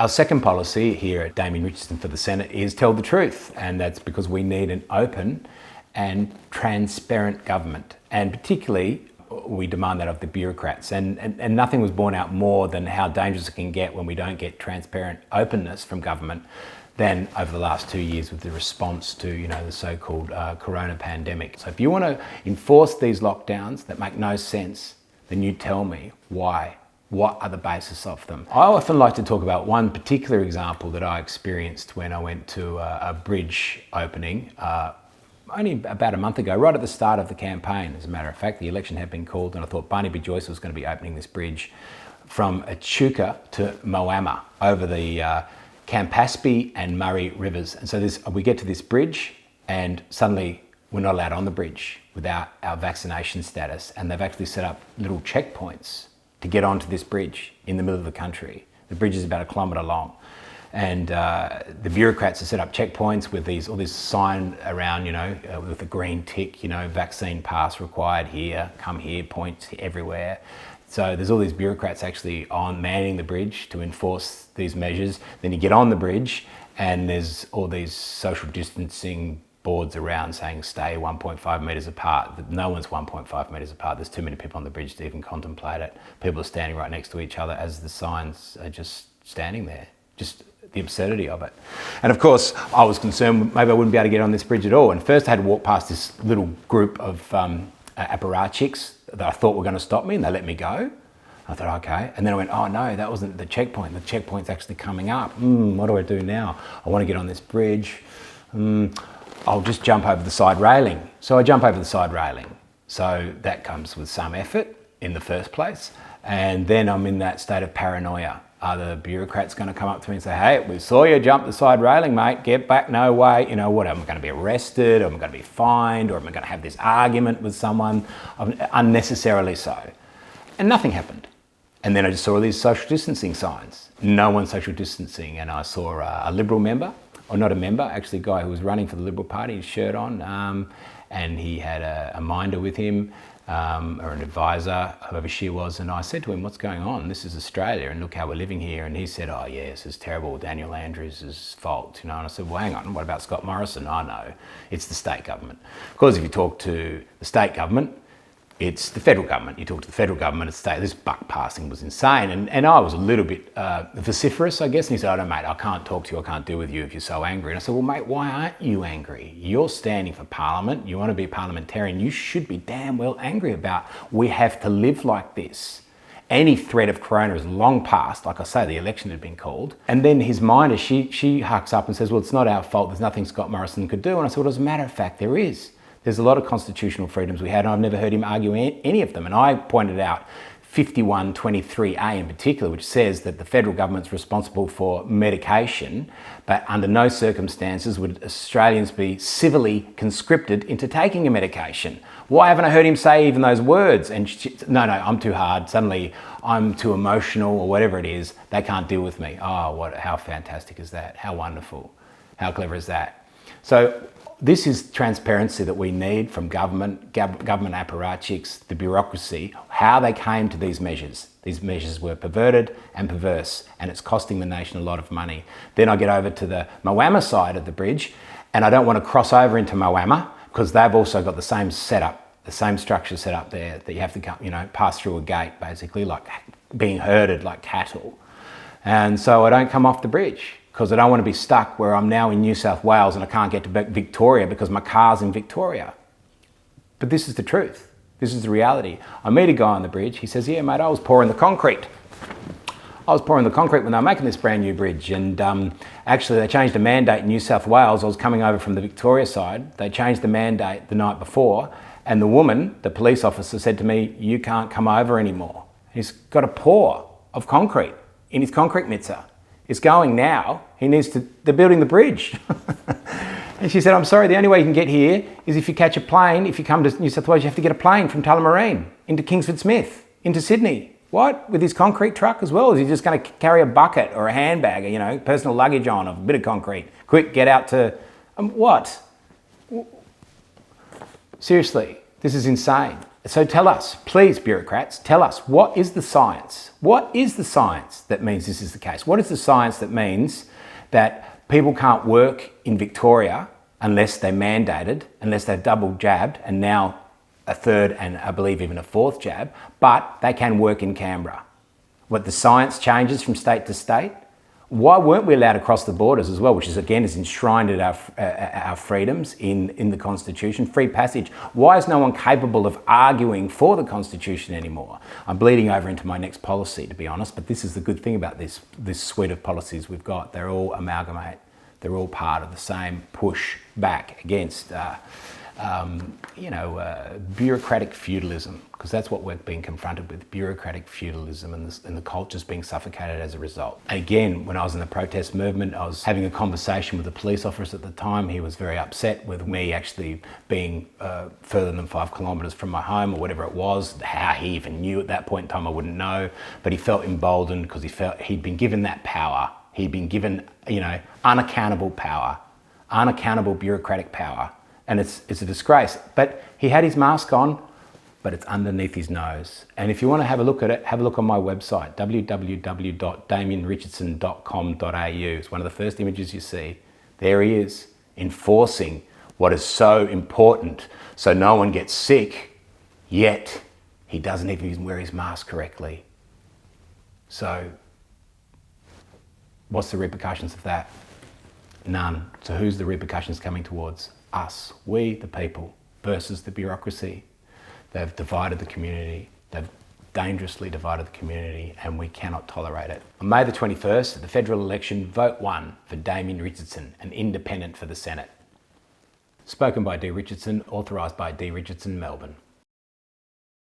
Our second policy here at Damien Richardson for the Senate is tell the truth, and that's because we need an open and transparent government, and particularly we demand that of the bureaucrats, and nothing was borne out more than how dangerous it can get when we don't get transparent openness from government than over the last 2 years with the response to the so-called corona pandemic. So if you want to enforce these lockdowns that make no sense, then you tell me why. What are the basis of them? I often like to talk about one particular example that I experienced when I went to a bridge opening only about a month ago, right at the start of the campaign. As a matter of fact, the election had been called and I thought Barnaby Joyce was going to be opening this bridge from Echuca to Moama over the Campaspe and Murray rivers. And so we get to this bridge and suddenly we're not allowed on the bridge without our vaccination status. And they've actually set up little checkpoints to get onto this bridge in the middle of the country. The bridge is about 1 kilometre long. And the bureaucrats have set up checkpoints with all this sign around, with a green tick, vaccine pass required here, come here, points everywhere. So there's all these bureaucrats actually manning the bridge to enforce these measures. Then you get on the bridge and there's all these social distancing boards around saying stay 1.5 metres apart. No one's 1.5 metres apart. There's too many people on the bridge to even contemplate it. People are standing right next to each other as the signs are just standing there. Just the absurdity of it. And of course, I was concerned maybe I wouldn't be able to get on this bridge at all. And first I had to walk past this little group of apparatchiks that I thought were going to stop me, and they let me go. I thought, okay. And then I went, oh no, that wasn't the checkpoint. The checkpoint's actually coming up. What do I do now? I want to get on this bridge. I'll just jump over the side railing. So I jump over the side railing. So that comes with some effort in the first place. And then I'm in that state of paranoia. Are the bureaucrats going to come up to me and say, hey, we saw you jump the side railing, mate, get back, no way. What, am I going to be arrested? Or am I going to be fined? Or am I going to have this argument with someone? Unnecessarily so. And nothing happened. And then I just saw all these social distancing signs. No one social distancing. And I saw a Liberal member, or not a member, actually a guy who was running for the Liberal Party, his shirt on, and he had a minder with him. Or an advisor, whoever she was, and I said to him, what's going on? This is Australia and look how we're living here. And he said, oh yeah, this is terrible, Daniel Andrews' fault. And I said, well, hang on, what about Scott Morrison? I know, it's the state government. Of course, if you talk to the state government, it's the federal government. You talk to the federal government, it's state. This buck passing was insane. And I was a little bit vociferous, I guess. And he said, oh no, mate, I can't talk to you, I can't deal with you if you're so angry. And I said, well, mate, why aren't you angry? You're standing for Parliament. You want to be a parliamentarian. You should be damn well angry about we have to live like this. Any threat of corona is long past. Like I say, the election had been called. And then his minder, she hucks up and says, well, it's not our fault. There's nothing Scott Morrison could do. And I said, well, as a matter of fact, there is. There's a lot of constitutional freedoms we had, and I've never heard him argue any of them. And I pointed out 5123A in particular, which says that the federal government's responsible for medication, but under no circumstances would Australians be civilly conscripted into taking a medication. Why haven't I heard him say even those words? And no, I'm too hard. Suddenly I'm too emotional, or whatever it is. They can't deal with me. Oh, how fantastic is that? How wonderful. How clever is that? So this is transparency that we need from government apparatchiks, the bureaucracy, how they came to these measures. These measures were perverted and perverse, and it's costing the nation a lot of money. Then I get over to the Moama side of the bridge, and I don't want to cross over into Moama because they've also got the same setup, the same structure set up there that you have to pass through a gate, basically, like being herded like cattle. And so I don't come off the bridge, because I don't want to be stuck where I'm now in New South Wales and I can't get to Victoria because my car's in Victoria. But this is the truth. This is the reality. I meet a guy on the bridge. He says, yeah, mate, I was pouring the concrete. I was pouring the concrete when they were making this brand new bridge. And actually, they changed the mandate in New South Wales. I was coming over from the Victoria side. They changed the mandate the night before. And the woman, the police officer, said to me, you can't come over anymore. He's got a pour of concrete in his concrete mixer. It's going now. They're building the bridge. And she said, I'm sorry, the only way you can get here is if you catch a plane. If you come to New South Wales, you have to get a plane from Tullamarine into Kingsford Smith, into Sydney. What? With his concrete truck as well? Is he just going to carry a bucket or a handbag, personal luggage on of a bit of concrete? Quick, get out to... what? Seriously, this is insane. So tell us, please, bureaucrats, tell us, what is the science? What is the science that means this is the case? What is the science that means that people can't work in Victoria unless they're mandated, unless they're double jabbed, and now a third and I believe even a fourth jab, but they can work in Canberra? What, the science changes from state to state? Why weren't we allowed across the borders as well, which is again is enshrined at our freedoms in the Constitution, free passage? Why is no one capable of arguing for the Constitution anymore? I'm bleeding over into my next policy, to be honest, but this is the good thing about this suite of policies we've got. They're all amalgamate. They're all part of the same push back against bureaucratic feudalism, because that's what we're being confronted with, bureaucratic feudalism, and the culture's being suffocated as a result. Again, when I was in the protest movement, I was having a conversation with a police officer at the time. He was very upset with me actually being further than 5 kilometres from my home, or whatever it was. How he even knew at that point in time, I wouldn't know, but he felt emboldened because he felt he'd been given that power. He'd been given, unaccountable power, unaccountable bureaucratic power. And it's a disgrace. But he had his mask on, but it's underneath his nose. And if you want to have a look at it, have a look on my website, www.damienrichardson.com.au. It's one of the first images you see. There he is, enforcing what is so important so no one gets sick, yet he doesn't even wear his mask correctly. So what's the repercussions of that? None. So who's the repercussions coming towards? Us, we the people, versus the bureaucracy. They've divided the community. They've dangerously divided the community, and we cannot tolerate it. On May the 21st, at the federal election, vote 1 for Damien Richardson, an independent for the Senate. Spoken by D. Richardson, authorised by D. Richardson, Melbourne.